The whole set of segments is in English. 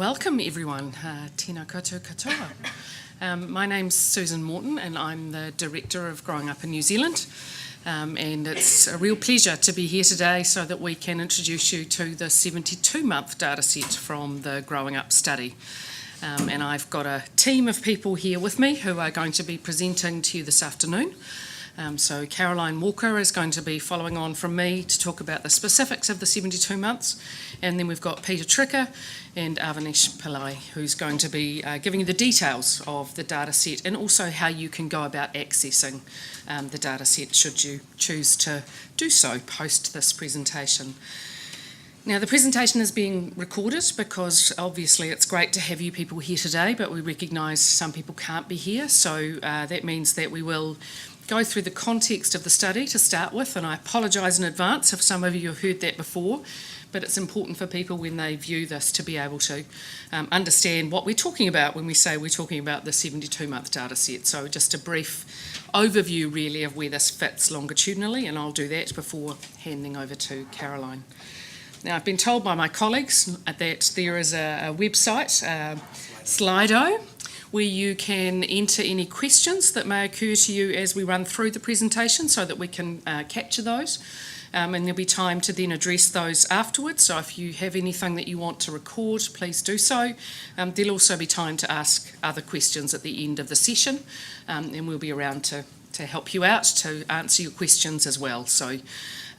Welcome everyone, tēnā koutou katoa. My name's Susan Morton and I'm the Director of Growing Up in New Zealand, and it's a real pleasure to be here today so that we can introduce you to the 72-month data set from the Growing Up study. And I've got a team of people here with me who are going to be presenting to you this afternoon. So Caroline Walker is going to be following on from me to talk about the specifics of the 72 months, and then we've got Peter Tricker and Avanish Pillai who's going to be giving you the details of the data set and also how you can go about accessing the data set should you choose to do so post this presentation. Now, the presentation is being recorded because obviously it's great to have you people here today, but we recognise some people can't be here, so that means that we will go through the context of the study to start with, and I apologise in advance if some of you have heard that before, but it's important for people when they view this to be able to understand what we're talking about when we say we're talking about the 72-month data set. So just a brief overview really of where this fits longitudinally, and I'll do that before handing over to Caroline. Now, I've been told by my colleagues that there is a website, Slido, where you can enter any questions that may occur to you as we run through the presentation so that we can capture those. And there'll be time to then address those afterwards. So if you have anything that you want to record, please do so. There'll also be time to ask other questions at the end of the session, and we'll be around to help you out, to answer your questions as well. So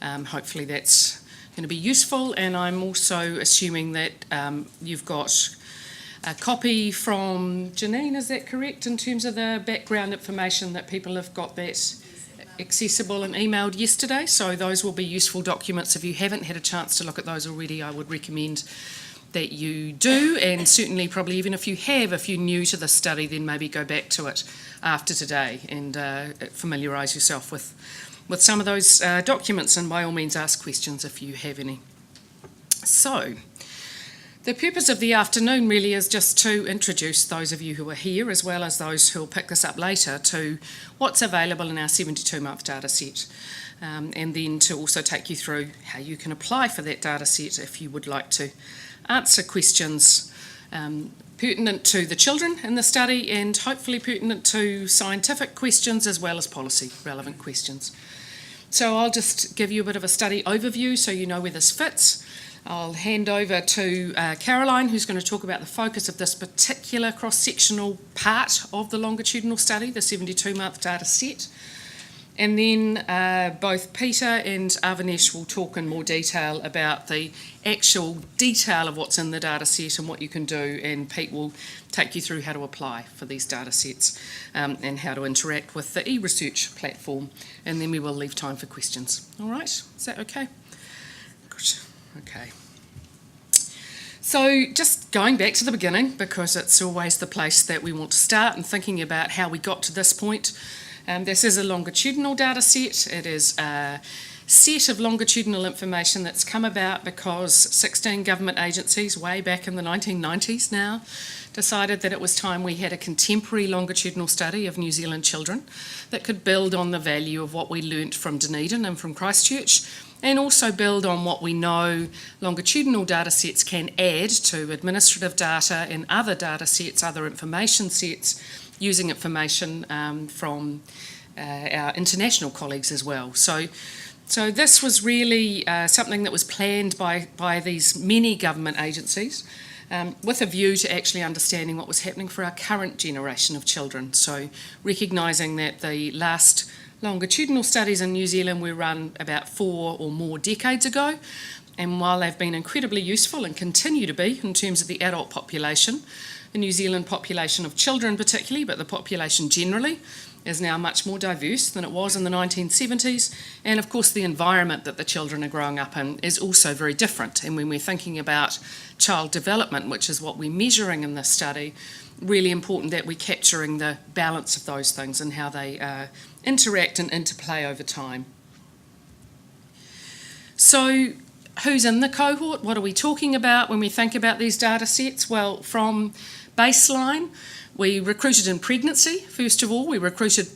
hopefully that's going to be useful, and I'm also assuming that you've got a copy from Janine, is that correct, in terms of the background information that people have got that accessible and emailed yesterday? So those will be useful documents. If you haven't had a chance to look at those already, I would recommend that you do, and certainly probably even if you have, if you're new to the study, then maybe go back to it after today and familiarise yourself with some of those documents, and by all means ask questions if you have any. So, the purpose of the afternoon really is just to introduce those of you who are here, as well as those who will pick this up later, to what's available in our 72-month data set, and then to also take you through how you can apply for that data set if you would like to answer questions pertinent to the children in the study and hopefully pertinent to scientific questions as well as policy relevant questions. So I'll just give you a bit of a study overview so you know where this fits. I'll hand over to Caroline, who's going to talk about the focus of this particular cross-sectional part of the longitudinal study, the 72-month data set. And then both Peter and Avanish will talk in more detail about the actual detail of what's in the data set and what you can do, and Pete will take you through how to apply for these data sets and how to interact with the e-research platform, and then we will leave time for questions. All right, is that okay? Good. Okay. So just going back to the beginning, because it's always the place that we want to start, and thinking about how we got to this point. This is a longitudinal data set. It is a set of longitudinal information that's come about because 16 government agencies, way back in the 1990s now, decided that it was time we had a contemporary longitudinal study of New Zealand children that could build on the value of what we learnt from Dunedin and from Christchurch, and also build on what we know longitudinal data sets can add to administrative data and other data sets, other information sets, using information from our international colleagues as well. So this was really something that was planned by these many government agencies with a view to actually understanding what was happening for our current generation of children. So recognising that the last longitudinal studies in New Zealand were run about 4 or more decades ago, and while they've been incredibly useful and continue to be in terms of the adult population, the New Zealand population of children particularly, but the population generally, is now much more diverse than it was in the 1970s, and of course the environment that the children are growing up in is also very different. And when we're thinking about child development, which is what we're measuring in this study, really important that we're capturing the balance of those things and how they interact and interplay over time. So who's in the cohort? What are we talking about when we think about these data sets? Well, from baseline, we recruited in pregnancy, first of all. We recruited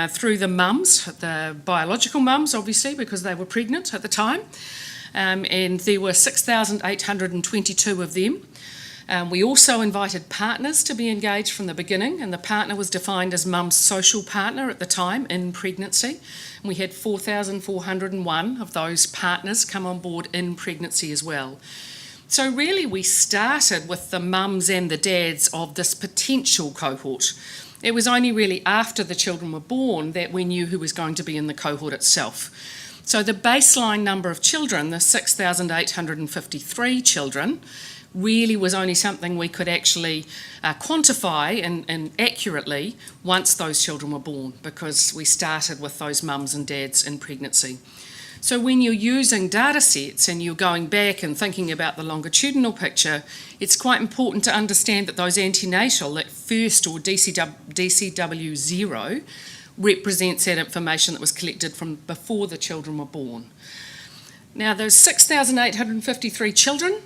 through the mums, the biological mums, obviously, because they were pregnant at the time. And there were 6,822 of them. We also invited partners to be engaged from the beginning, and the partner was defined as mum's social partner at the time in pregnancy. And we had 4,401 of those partners come on board in pregnancy as well. So really we started with the mums and the dads of this potential cohort. It was only really after the children were born that we knew who was going to be in the cohort itself. So the baseline number of children, the 6,853 children, really was only something we could actually quantify and accurately once those children were born, because we started with those mums and dads in pregnancy. So when you're using data sets and you're going back and thinking about the longitudinal picture, it's quite important to understand that those antenatal, that first or DCW0, represents that information that was collected from before the children were born. Now those 6,853 children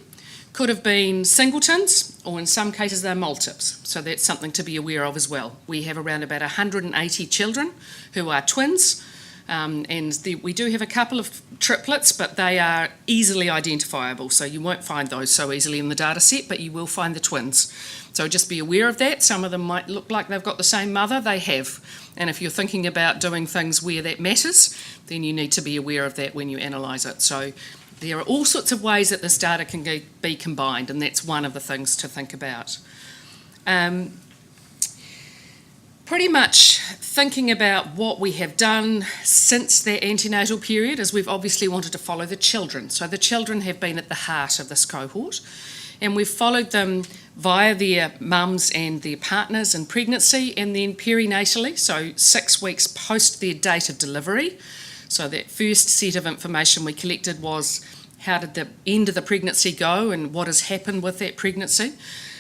could have been singletons, or in some cases they're multips, so that's something to be aware of as well. We have around about 180 children who are twins, we do have a couple of triplets, but they are easily identifiable, so you won't find those so easily in the data set, but you will find the twins. So just be aware of that. Some of them might look like they've got the same mother, they have. And if you're thinking about doing things where that matters, then you need to be aware of that when you analyse it. So there are all sorts of ways that this data can be combined, and that's one of the things to think about. Pretty much thinking about what we have done since their antenatal period is we've obviously wanted to follow the children. So the children have been at the heart of this cohort, and we've followed them via their mums and their partners in pregnancy, and then perinatally, so 6 weeks post their date of delivery. So that first set of information we collected was how did the end of the pregnancy go and what has happened with that pregnancy.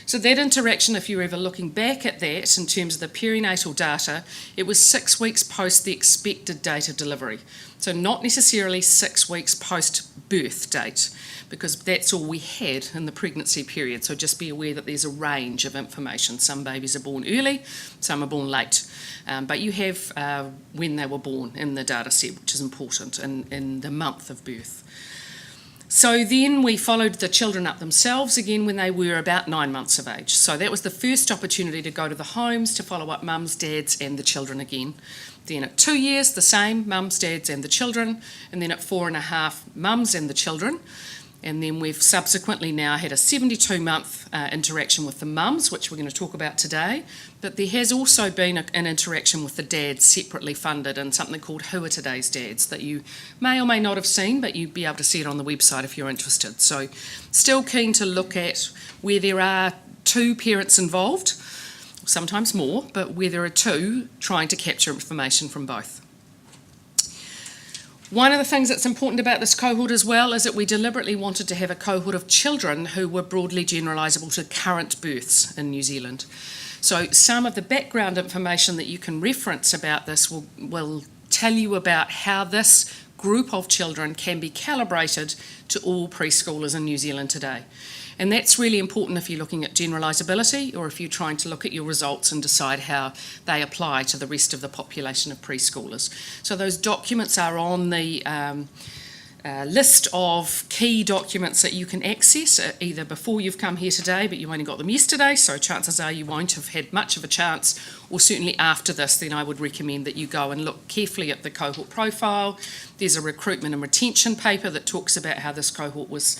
So that interaction, if you're ever looking back at that in terms of the perinatal data, it was 6 weeks post the expected date of delivery. So not necessarily 6 weeks post birth date, because that's all we had in the pregnancy period. So just be aware that there's a range of information. Some babies are born early, some are born late. But you have when they were born in the data set, which is important, in the month of birth. So then we followed the children up themselves again when they were about 9 months of age. So that was the first opportunity to go to the homes to follow up mums, dads and the children again. Then at 2 years, the same, mums, dads and the children. And then at 4.5, mums and the children. And then we've subsequently now had a 72-month interaction with the mums, which we're going to talk about today. But there has also been an interaction with the dads separately funded in something called Who Are Today's Dads that you may or may not have seen, but you'd be able to see it on the website if you're interested. So still keen to look at where there are 2 parents involved, sometimes more, but where there are 2 trying to capture information from both. One of the things that's important about this cohort as well is that we deliberately wanted to have a cohort of children who were broadly generalisable to current births in New Zealand. So some of the background information that you can reference about this will tell you about how this group of children can be calibrated to all preschoolers in New Zealand today. And that's really important if you're looking at generalisability or if you're trying to look at your results and decide how they apply to the rest of the population of preschoolers. So those documents are on the list of key documents that you can access either before you've come here today, but you only got them yesterday, so chances are you won't have had much of a chance, or certainly after this, then I would recommend that you go and look carefully at the cohort profile. There's a recruitment and retention paper that talks about how this cohort was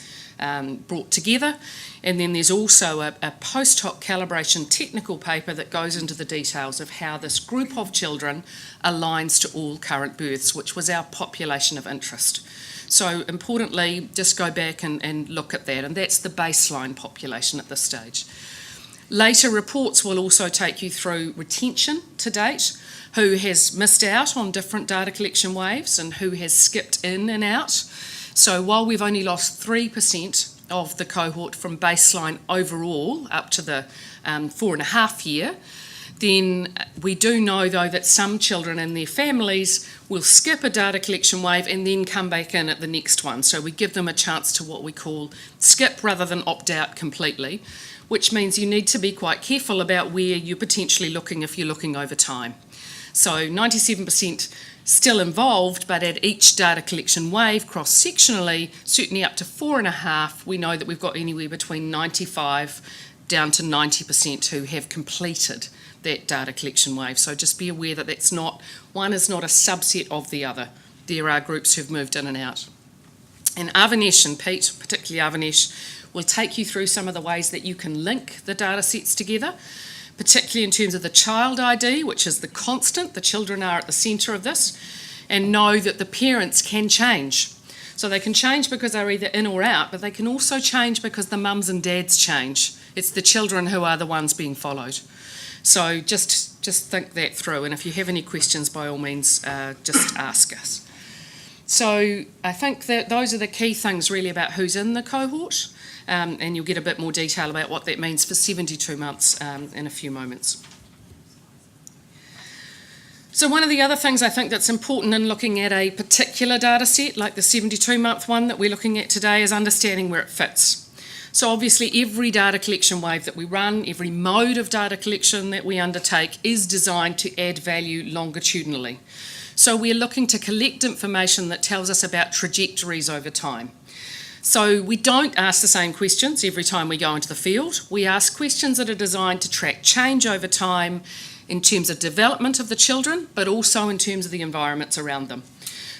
brought together, and then there's also a post hoc calibration technical paper that goes into the details of how this group of children aligns to all current births, which was our population of interest. So importantly, just go back and look at that, and that's the baseline population at this stage. Later reports will also take you through retention to date, who has missed out on different data collection waves and who has skipped in and out. So while we've only lost 3% of the cohort from baseline overall up to the 4.5 year, then we do know though that some children and their families will skip a data collection wave and then come back in at the next one. So we give them a chance to what we call skip rather than opt out completely, which means you need to be quite careful about where you're potentially looking if you're looking over time. So 97% still involved, but at each data collection wave, cross-sectionally, certainly up to 4.5, we know that we've got anywhere between 95 down to 90% who have completed that data collection wave. So just be aware that one is not a subset of the other. There are groups who've moved in and out. And Avanesh and Pete, particularly Avanesh, will take you through some of the ways that you can link the data sets together, particularly in terms of the child ID, which is the constant. The children are at the centre of this, and know that the parents can change. So they can change because they're either in or out, but they can also change because the mums and dads change. It's the children who are the ones being followed. So just think that through, and if you have any questions, by all means, just ask us. So I think that those are the key things really about who's in the cohort, and you'll get a bit more detail about what that means for 72 months in a few moments. So one of the other things I think that's important in looking at a particular data set, like the 72-month one that we're looking at today, is understanding where it fits. So obviously every data collection wave that we run, every mode of data collection that we undertake is designed to add value longitudinally. So we're looking to collect information that tells us about trajectories over time. So we don't ask the same questions every time we go into the field. We ask questions that are designed to track change over time in terms of development of the children, but also in terms of the environments around them.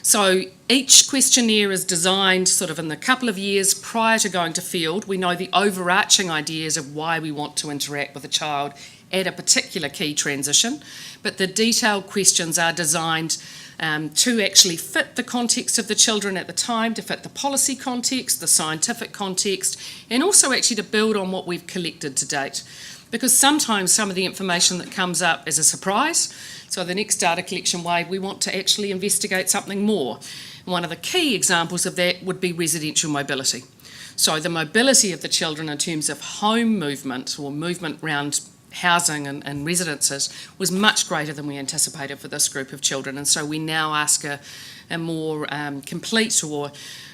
So each questionnaire is designed sort of in the couple of years prior to going to field. We know the overarching ideas of why we want to interact with a child at a particular key transition, but the detailed questions are designed to actually fit the context of the children at the time, to fit the policy context, the scientific context, and also actually to build on what we've collected to date. Because sometimes some of the information that comes up is a surprise. So the next data collection wave, we want to actually investigate something more. And one of the key examples of that would be residential mobility. So the mobility of the children in terms of home movement or movement around housing and residences was much greater than we anticipated for this group of children. And so we now ask a more complete or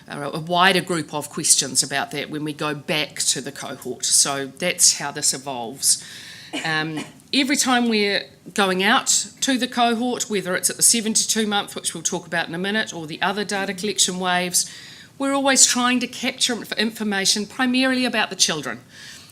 a wider group of questions about that when we go back to the cohort. So that's how this evolves. Every time we're going out to the cohort, whether it's at the 72-month, which we'll talk about in a minute, or the other data collection waves, we're always trying to capture information primarily about the children.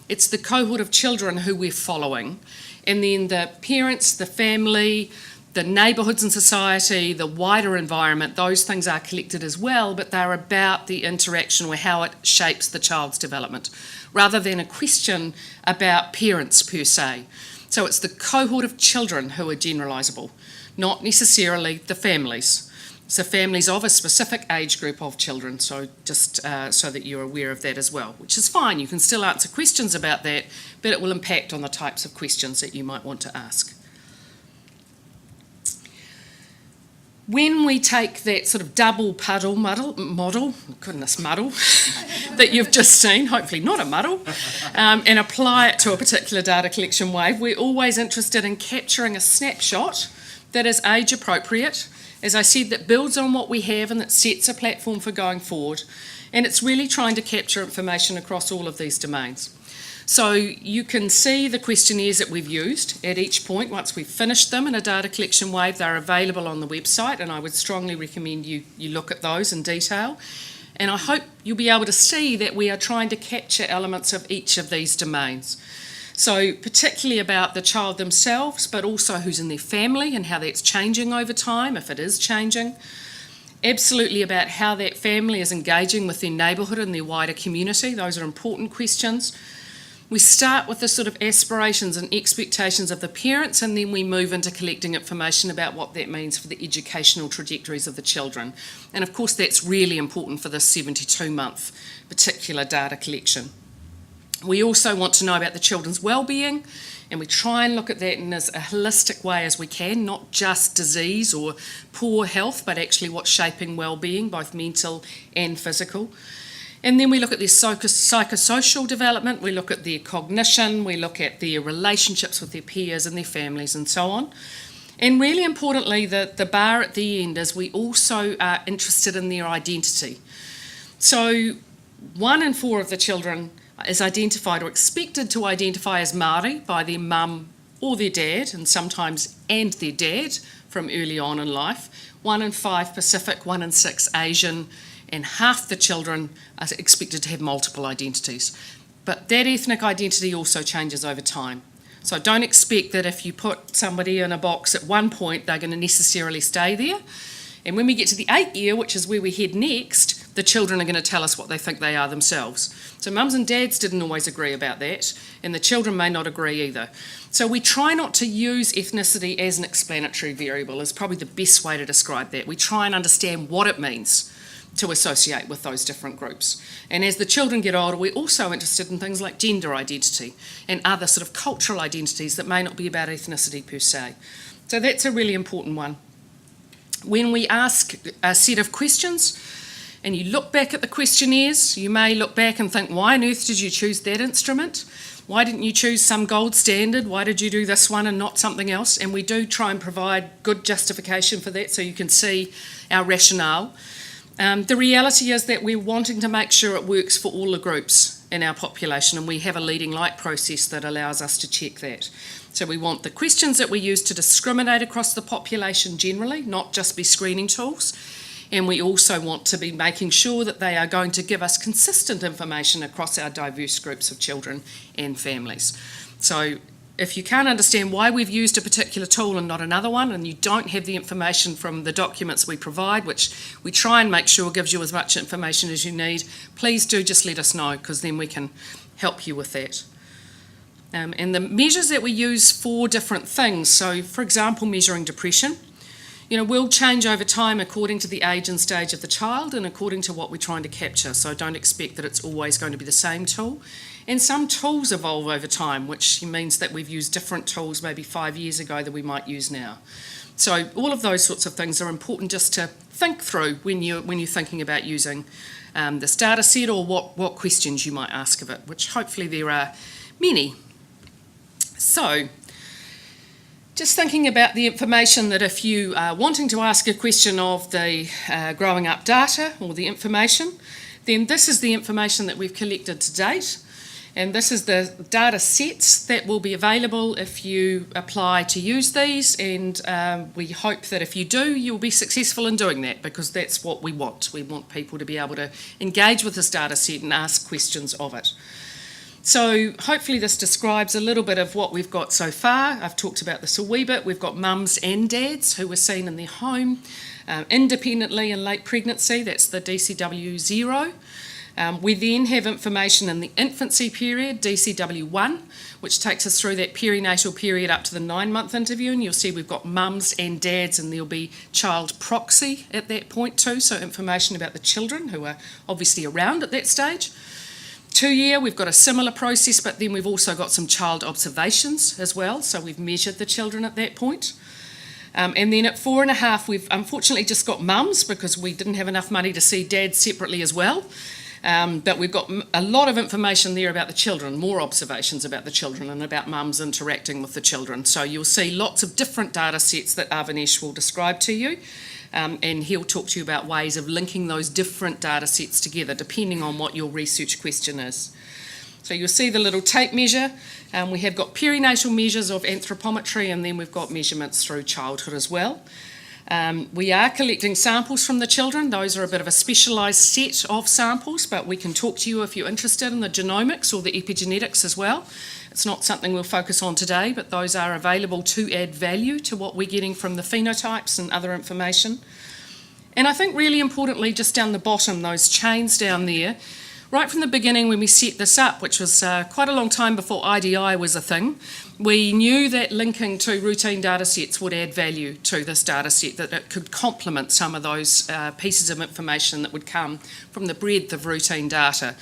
It's the cohort of children who we're following, and then the parents, the family, the neighbourhoods and society, the wider environment, those things are collected as well, but they're about the interaction or how it shapes the child's development, rather than a question about parents per se. So it's the cohort of children who are generalisable, not necessarily the families. So families of a specific age group of children, so just so that you're aware of that as well, which is fine. You can still answer questions about that, but it will impact on the types of questions that you might want to ask. When we take that sort of double puddle model that you've just seen, hopefully not a muddle, and apply it to a particular data collection wave, we're always interested in capturing a snapshot that is age appropriate, as I said, that builds on what we have and that sets a platform for going forward. And it's really trying to capture information across all of these domains. So you can see the questionnaires that we've used at each point. Once we've finished them in a data collection wave, they're available on the website, and I would strongly recommend you look at those in detail. And I hope you'll be able to see that we are trying to capture elements of each of these domains. So particularly about the child themselves, but also who's in their family and how that's changing over time, if it is changing. Absolutely about how that family is engaging with their neighbourhood and their wider community. Those are important questions. We start with the sort of aspirations and expectations of the parents, and then we move into collecting information about what that means for the educational trajectories of the children. And of course that's really important for this 72-month particular data collection. We also want to know about the children's well-being, and we try and look at that in as a holistic way as we can, not just disease or poor health, but actually what's shaping well-being, both mental and physical. And then we look at their psychosocial development, we look at their cognition, we look at their relationships with their peers and their families and so on. And really importantly, the bar at the end is we also are interested in their identity. So 1 in 4 of the children is identified or expected to identify as Māori by their mum or their dad, and sometimes and their dad from early on in life. 1 in 5 Pacific, 1 in 6 Asian, and half the children are expected to have multiple identities. But that ethnic identity also changes over time. So don't expect that if you put somebody in a box at one point, they're going to necessarily stay there. And when we get to the 8th year, which is where we head next, the children are going to tell us what they think they are themselves. So mums and dads didn't always agree about that, and the children may not agree either. So we try not to use ethnicity as an explanatory variable, is probably the best way to describe that. We try and understand what it means to associate with those different groups. And as the children get older, we're also interested in things like gender identity and other sort of cultural identities that may not be about ethnicity per se. So that's a really important one. When we ask a set of questions and you look back at the questionnaires, you may look back and think, why on earth did you choose that instrument? Why didn't you choose some gold standard? Why did you do this one and not something else? And we do try and provide good justification for that so you can see our rationale. The reality is that we're wanting to make sure it works for all the groups in our population, and we have a leading light process that allows us to check that. So we want the questions that we use to discriminate across the population generally, not just be screening tools, and we also want to be making sure that they are going to give us consistent information across our diverse groups of children and families. So if you can't understand why we've used a particular tool and not another one, and you don't have the information from the documents we provide, which we try and make sure gives you as much information as you need, please do just let us know, because then we can help you with that. And the measures that we use for different things, so for example measuring depression, will change over time according to the age and stage of the child and according to what we're trying to capture, so don't expect that it's always going to be the same tool. And some tools evolve over time, which means that we've used different tools maybe 5 years ago that we might use now. So all of those sorts of things are important just to think through when you're thinking about using this data set, or what questions you might ask of it, which hopefully there are many. So just thinking about the information that if you are wanting to ask a question of the growing up data or the information, then this is the information that we've collected to date. And this is the data sets that will be available if you apply to use these, and we hope that if you do, you'll be successful in doing that, because that's what we want. We want people to be able to engage with this data set and ask questions of it. So hopefully this describes a little bit of what we've got so far. I've talked about this a wee bit. We've got mums and dads who were seen in their home independently in late pregnancy. That's the DCW 0. We then have information in the infancy period, DCW1, which takes us through that perinatal period up to the 9-month interview, and you'll see we've got mums and dads, and there'll be child proxy at that point too, so information about the children who are obviously around at that stage. 2-year, we've got a similar process, but then we've also got some child observations as well, so we've measured the children at that point. And then at 4.5, we've unfortunately just got mums, because we didn't have enough money to see dads separately as well. But we've got a lot of information there about the children, more observations about the children and about mums interacting with the children. So you'll see lots of different data sets that Avanesh will describe to you, and he'll talk to you about ways of linking those different data sets together depending on what your research question is. So you'll see the little tape measure. We have got perinatal measures of anthropometry, and then we've got measurements through childhood as well. We are collecting samples from the children. Those are a bit of a specialised set of samples, but we can talk to you if you're interested in the genomics or the epigenetics as well. It's not something we'll focus on today, but those are available to add value to what we're getting from the phenotypes and other information. And I think really importantly, just down the bottom, those chains down there, right from the beginning when we set this up, which was quite a long time before IDI was a thing, we knew that linking to routine data sets would add value to this data set, that it could complement some of those pieces of information that would come from the breadth of routine data.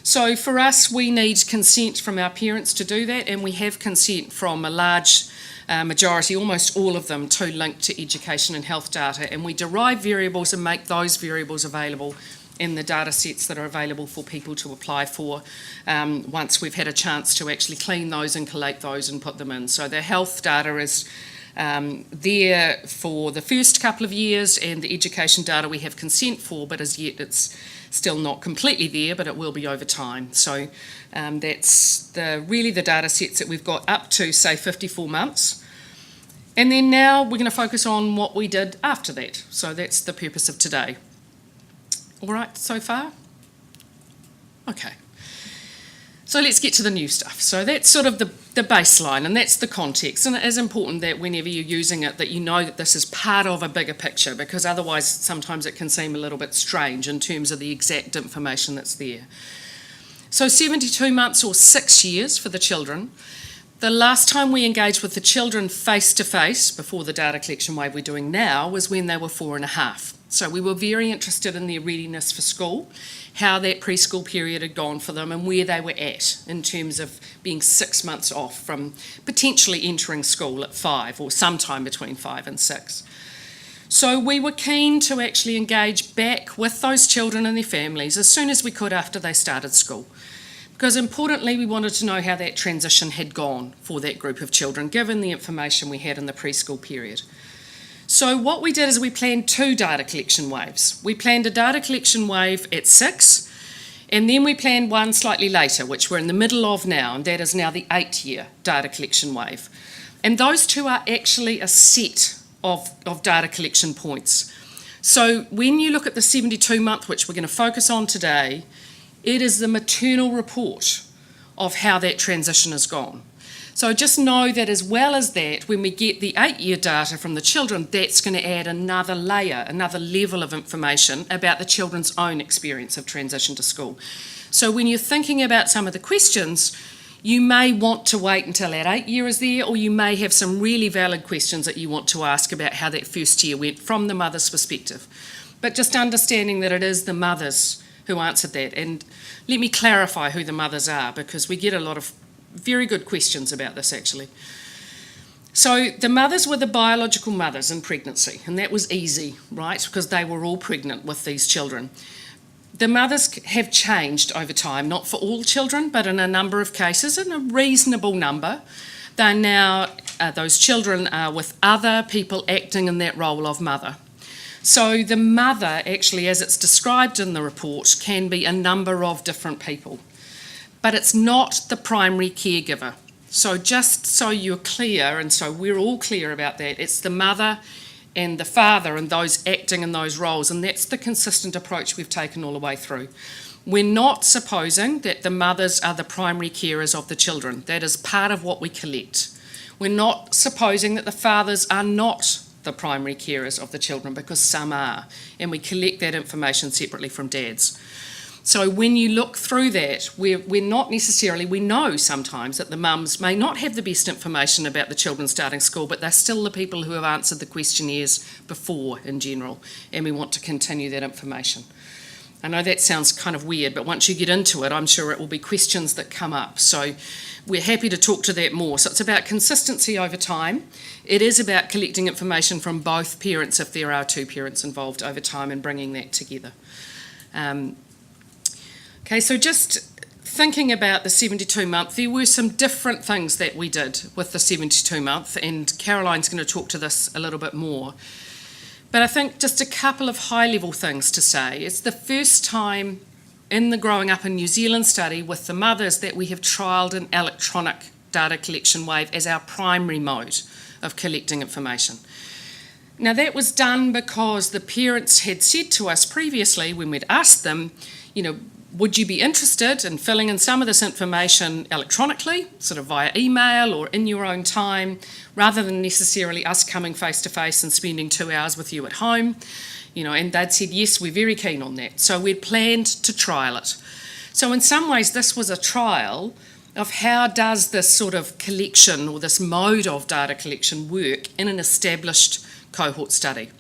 So for us, we need consent from our parents to do that, and we have consent from a large majority, almost all of them, to link to education and health data, and we derive variables and make those variables available in the data sets that are available for people to apply for once we've had a chance to actually clean those and collate those and put them in. So the health data is there for the first couple of years, and the education data we have consent for, but as yet it's still not completely there, but it will be over time. So that's really the data sets that we've got up to, say, 54 months. And then now we're going to focus on what we did after that. So that's the purpose of today. All right, so far? Okay. So let's get to the new stuff. So that's sort of the baseline, and that's the context. And it is important that whenever you're using it, that you know that this is part of a bigger picture, because otherwise sometimes it can seem a little bit strange in terms of the exact information that's there. So 72 months or 6 years for the children. The last time we engaged with the children face-to-face, before the data collection wave we're doing now, was when they were 4.5. So we were very interested in their readiness for school, how that preschool period had gone for them and where they were at in terms of being 6 months off from potentially entering school at 5 or sometime between 5 and 6. So we were keen to actually engage back with those children and their families as soon as we could after they started school. Because importantly, we wanted to know how that transition had gone for that group of children, given the information we had in the preschool period. So what we did is we planned 2 data collection waves. We planned a data collection wave at 6, and then we planned one slightly later, which we're in the middle of now, and that is now the 8-year data collection wave. And those 2 are actually a set of data collection points. So when you look at the 72-month, which we're going to focus on today, it is the maternal report of how that transition has gone. So just know that as well as that, when we get the 8-year data from the children, that's going to add another layer, another level of information about the children's own experience of transition to school. So when you're thinking about some of the questions, you may want to wait until that 8 year is there, or you may have some really valid questions that you want to ask about how that first year went from the mother's perspective. But just understanding that it is the mothers who answered that. And let me clarify who the mothers are, because we get a lot of very good questions about this actually. So the mothers were the biological mothers in pregnancy, and that was easy, right? Because they were all pregnant with these children. The mothers have changed over time, not for all children, but in a number of cases, in a reasonable number. They're now, those children are with other people acting in that role of mother. So the mother, actually, as it's described in the report, can be a number of different people. But it's not the primary caregiver. So just so you're clear, and so we're all clear about that, it's the mother and the father and those acting in those roles, and that's the consistent approach we've taken all the way through. We're not supposing that the mothers are the primary carers of the children. That is part of what we collect. We're not supposing that the fathers are not the primary carers of the children, because some are, and we collect that information separately from dads. So when you look through that, we're not necessarily, we know sometimes that the mums may not have the best information about the children starting school, but they're still the people who have answered the questionnaires before in general, and we want to continue that information. I know that sounds kind of weird, but once you get into it, I'm sure it will be questions that come up. So we're happy to talk to that more. So it's about consistency over time. It is about collecting information from both parents, if there are 2 parents involved over time, and bringing that together. Okay, so just thinking about the 72-month, there were some different things that we did with the 72-month, and Caroline's going to talk to this a little bit more. But I think just a couple of high-level things to say. It's the first time in the Growing Up in New Zealand study with the mothers that we have trialled an electronic data collection wave as our primary mode of collecting information. Now that was done because the parents had said to us previously when we'd asked them, would you be interested in filling in some of this information electronically, sort of via email or in your own time, rather than necessarily us coming face to face and spending 2 hours with you at home? And they'd said, yes, we're very keen on that. So we'd planned to trial it. So in some ways, this was a trial of how does this sort of collection or this mode of data collection work in an established cohort study.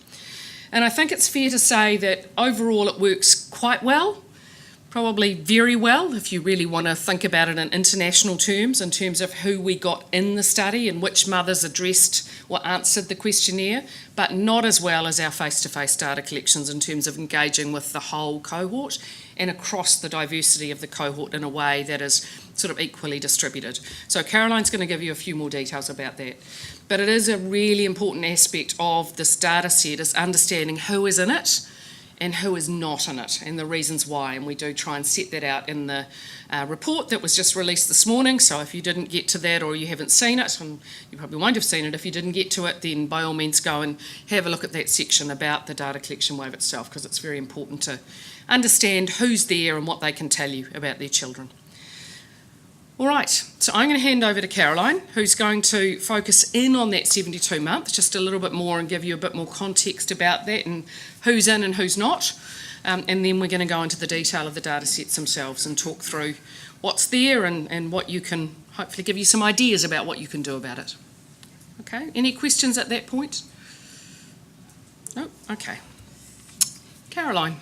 And I think it's fair to say that overall it works quite well. Probably very well if you really want to think about it in international terms, in terms of who we got in the study and which mothers addressed or answered the questionnaire, but not as well as our face-to-face data collections in terms of engaging with the whole cohort and across the diversity of the cohort in a way that is sort of equally distributed. So Caroline's going to give you a few more details about that. But it is a really important aspect of this data set, is understanding who is in it and who is not in it, and the reasons why. And we do try and set that out in the report that was just released this morning. So if you didn't get to that, or you haven't seen it, and you probably won't have seen it if you didn't get to it, then by all means go and have a look at that section about the data collection wave itself, because it's very important to understand who's there and what they can tell you about their children. All right, so I'm going to hand over to Caroline, who's going to focus in on that 72 month just a little bit more and give you a bit more context about that and who's in and who's not. And then we're going to go into the detail of the data sets themselves and talk through what's there and what you can, hopefully give you some ideas about what you can do about it. Okay, any questions at that point? No? Okay. Caroline.